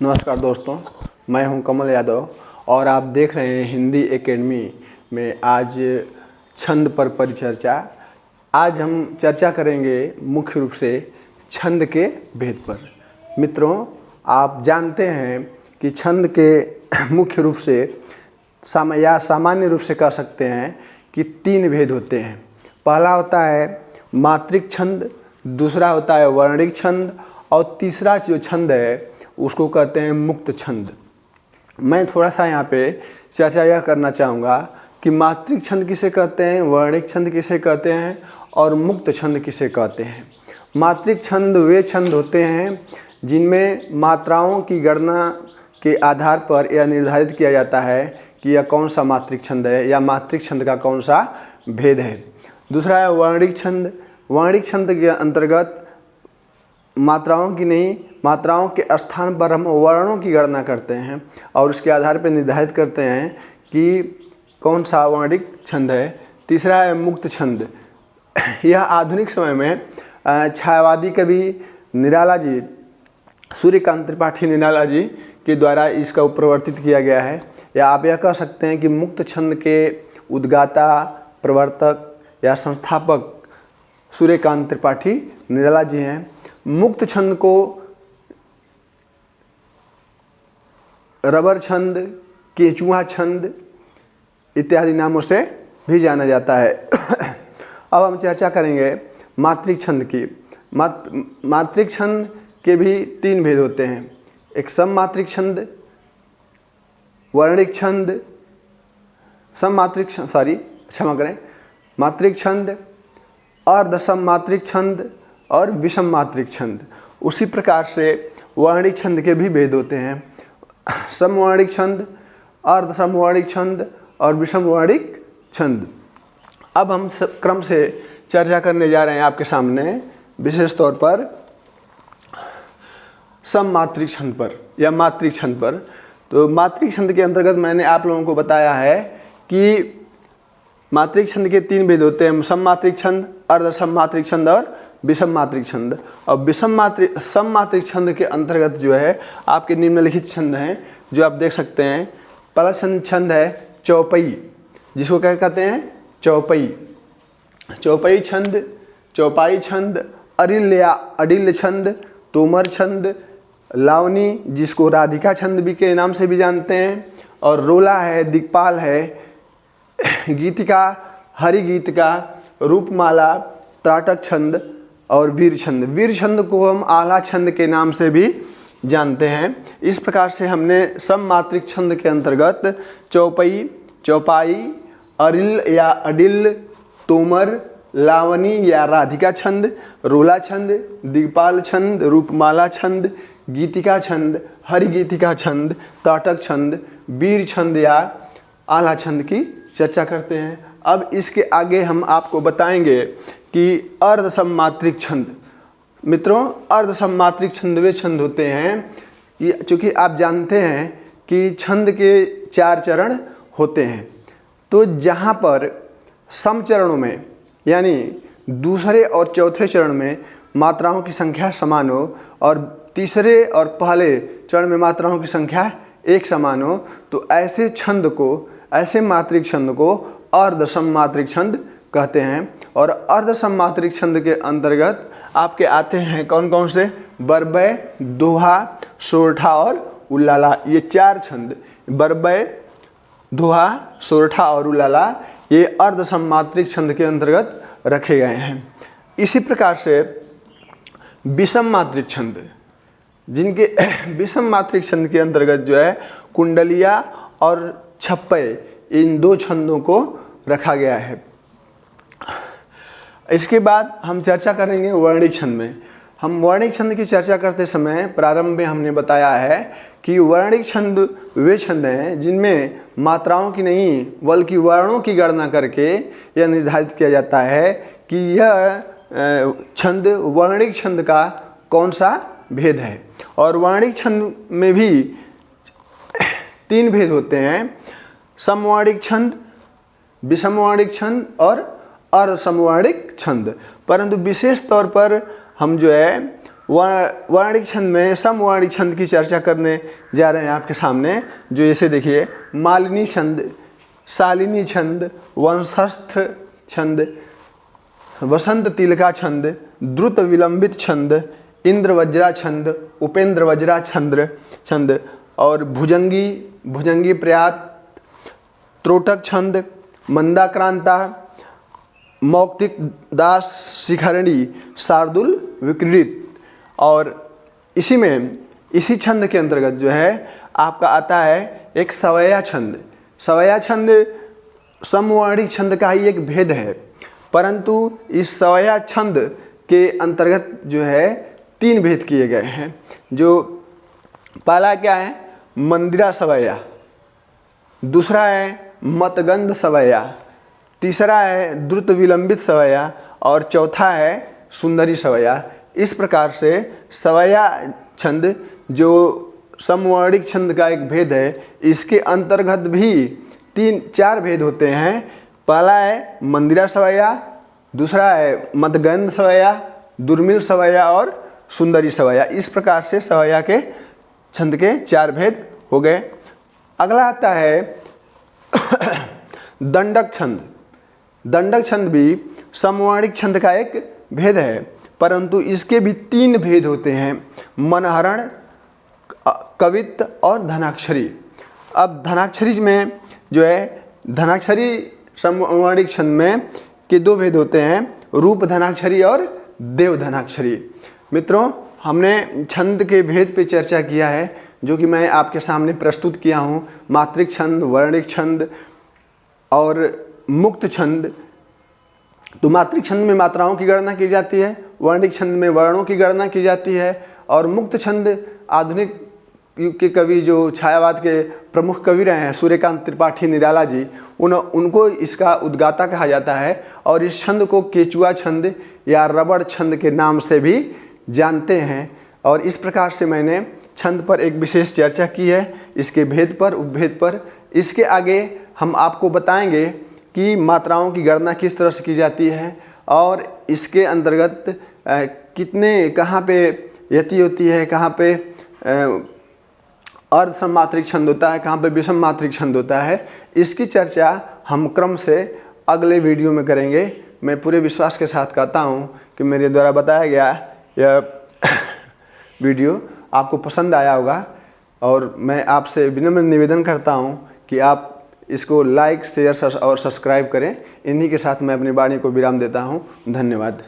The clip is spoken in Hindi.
नमस्कार दोस्तों, मैं हूं कमल यादव और आप देख रहे हैं हिंदी एकेडमी में आज छंद पर परिचर्चा। आज हम चर्चा करेंगे मुख्य रूप से छंद के भेद पर। मित्रों, आप जानते हैं कि छंद के मुख्य रूप से सामान्य रूप से कह सकते हैं कि 3 भेद होते हैं। पहला होता है मात्रिक छंद, दूसरा होता है वर्णिक छंद और तीसरा जो छंद है उसको कहते हैं मुक्त छंद। मैं थोड़ा सा यहाँ पे चर्चा यह करना चाहूँगा कि मात्रिक छंद किसे कहते हैं, वर्णिक छंद किसे कहते हैं और मुक्त छंद किसे कहते हैं। मात्रिक छंद वे छंद होते हैं जिनमें मात्राओं की गणना के आधार पर यह निर्धारित किया जाता है कि यह कौन सा मात्रिक छंद है या मात्रिक छंद का कौन सा भेद है। दूसरा है वर्णिक छंद। वर्णिक छंद के अंतर्गत मात्राओं की नहीं, मात्राओं के स्थान पर हम वर्णों की गणना करते हैं और उसके आधार पर निर्धारित करते हैं कि कौन सा वर्णिक छंद है। तीसरा है मुक्त छंद। यह आधुनिक समय में छायावादी कवि निराला जी, सूर्यकांत त्रिपाठी निराला जी के द्वारा इसका प्रवर्तित किया गया है। या आप यह कह सकते हैं कि मुक्त छंद के उद्गाता, प्रवर्तक या संस्थापक सूर्यकांत त्रिपाठी निराला जी हैं। मुक्त छंद को रबर छंद, केचुआ छंद इत्यादि नामों से भी जाना जाता है। अब हम चर्चा करेंगे मात्रिक छंद की। मात्रिक छंद के भी 3 भेद होते हैं। एक सममात्रिक छंद, वर्णिक छंद, मात्रिक छंद, अर्धसम मात्रिक छंद और विषम मात्रिक छंद। उसी प्रकार से वर्णिक छंद के भी भेद होते हैं। समवर्णिक छंद, अर्धसमवर्णिक छंद और विषम वर्णिक छंद। अब हम क्रम से चर्चा करने जा रहे हैं आपके सामने विशेष तौर पर सममात्रिक छंद पर या मात्रिक छंद पर। तो मात्रिक छंद के अंतर्गत मैंने आप लोगों को बताया है कि मात्रिक छंद के 3 भेद होते हैं। सममात्रिक छंद, अर्धसममात्रिक छंद और विषम मात्रिक छंद। और सममात्रिक छंद के अंतर्गत जो है आपके निम्नलिखित छंद हैं जो आप देख सकते हैं। पहला छंद है चौपई, जिसको क्या कहते हैं, चौपई। चौपई छंद, चौपाई छंद, अरिल या अडिल छंद, तोमर छंद, लावनी जिसको राधिका छंद भी के नाम से भी जानते हैं, और रोला है, दिक्पाल है, गीतिका, हरिगीतिका, रूपमाला, त्राटक छंद और वीर छंद। वीर छंद को हम आला छंद के नाम से भी जानते हैं। इस प्रकार से हमने सममात्रिक छंद के अंतर्गत चौपई, चौपाई, अरिल या अडिल, तोमर, लावनी या राधिका छंद, रोला छंद, दिग्पाल छंद, रूपमाला छंद, गीतिका छंद, हरिगीतिका छंद, त्राटक छंद, वीर छंद या आला छंद की चर्चा करते हैं। अब इसके आगे हम आपको बताएंगे कि अर्धसममात्रिक छंद। मित्रों, अर्धसममात्रिक छंद वे छंद होते हैं कि चूँकि आप जानते हैं कि छंद के 4 चरण होते हैं। तो जहाँ पर सम चरणों में यानी दूसरे और चौथे चरण में मात्राओं की संख्या समान हो और तीसरे और पहले चरण में मात्राओं की संख्या एक समान हो, तो ऐसे छंद को, ऐसे मात्रिक छंद को अर्धसममात्रिक छंद कहते हैं। और अर्धसममात्रिक छंद के अंतर्गत आपके आते हैं कौन कौन से, बरबय, दोहा, सोरठा और उल्लाला। ये 4 छंद, बरबय, दोहा, सोरठा और उल्लाला, ये अर्धसममात्रिक छंद के अंतर्गत रखे गए हैं। इसी प्रकार से विषम मात्रिक छंद, जिनके विषम मात्रिक छंद के अंतर्गत जो है कुंडलिया और छप्पय, इन 2 छंदों को रखा गया है। इसके बाद हम चर्चा करेंगे वर्णिक छंद में। हम वर्णिक छंद की चर्चा करते समय प्रारंभ में हमने बताया है कि वर्णिक छंद वे छंद हैं जिनमें मात्राओं की नहीं बल्कि वर्णों की गणना करके यह निर्धारित किया जाता है कि यह छंद वर्णिक छंद का कौन सा भेद है। और वर्णिक छंद में भी 3 भेद होते हैं, समवर्णिक छंद, विषमवर्णिक छंद और अर्धसमवर्णिक छंद। परंतु विशेष तौर पर हम जो है वर्णिक छंद में समवर्णिक छंद की चर्चा करने जा रहे हैं आपके सामने। जो ऐसे देखिए, मालिनी छंद, शालिनी छंद, वंशस्थ छंद, वसंत तिलका छंद, द्रुत विलंबित छंद, इंद्र वज्रा छंद, उपेंद्र वज्रा छंद और भुजंगी प्रयात, त्रोटक छंद, मंदाक्रांता, मौक्तिक दास शिखरणी, शार्दुल विक्रीडित। और इसी छंद के अंतर्गत जो है आपका आता है एक सवैया छंद। सवैया छंद समवर्णिक छंद का ही एक भेद है, परंतु इस सवैया छंद के अंतर्गत जो है 3 भेद किए गए हैं। जो पहला क्या है, मंदिरा सवैया, दूसरा है मतगंध सवैया, तीसरा है द्रुत विलंबित सवैया और चौथा है सुंदरी सवैया। इस प्रकार से सवैया छंद जो समवर्णिक छंद का एक भेद है, इसके अंतर्गत भी 3-4 भेद होते हैं। पहला है मंदिरा सवैया, दूसरा है मतगंध सवैया, दुर्मिल सवैया और सुंदरी सवैया। इस प्रकार से सवैया के छंद के 4 भेद हो गए। अगला आता है दंडक छंद। दंडक छंद भी समवर्णिक छंद का एक भेद है, परंतु इसके भी 3 भेद होते हैं, मनहरण, कवित्त और धनाक्षरी। अब धनाक्षरी में जो है, धनाक्षरी समवर्णिक छंद में के 2 भेद होते हैं, रूप धनाक्षरी और देव धनाक्षरी। मित्रों, हमने छंद के भेद पे चर्चा किया है, जो कि मैं आपके सामने प्रस्तुत किया हूँ। मात्रिक छंद, वर्णिक छंद और मुक्त छंद। तो मात्रिक छंद में मात्राओं की गणना की जाती है, वर्णिक छंद में वर्णों की गणना की जाती है और मुक्त छंद आधुनिक युग के कवि जो छायावाद के प्रमुख कवि रहे हैं, सूर्यकांत त्रिपाठी निराला जी, उनको इसका उद्गाता कहा जाता है और इस छंद को केचुआ छंद या रबड़ छंद के नाम से भी जानते हैं। और इस प्रकार से मैंने छंद पर एक विशेष चर्चा की है, इसके भेद पर, उपभेद पर। इसके आगे हम आपको बताएंगे कि मात्राओं की गणना किस तरह से की जाती है और इसके अंतर्गत कितने, कहाँ पे यति होती है, कहाँ पे अर्ध सममात्रिक छंद होता है, कहाँ पे विषम मात्रिक छंद होता है। इसकी चर्चा हम क्रम से अगले वीडियो में करेंगे। मैं पूरे विश्वास के साथ कहता हूँ कि मेरे द्वारा बताया गया यह वीडियो आपको पसंद आया होगा और मैं आपसे विनम्र निवेदन करता हूँ कि आप इसको लाइक, शेयर और सब्सक्राइब करें। इन्हीं के साथ मैं अपनी वाणी को विराम देता हूँ। धन्यवाद।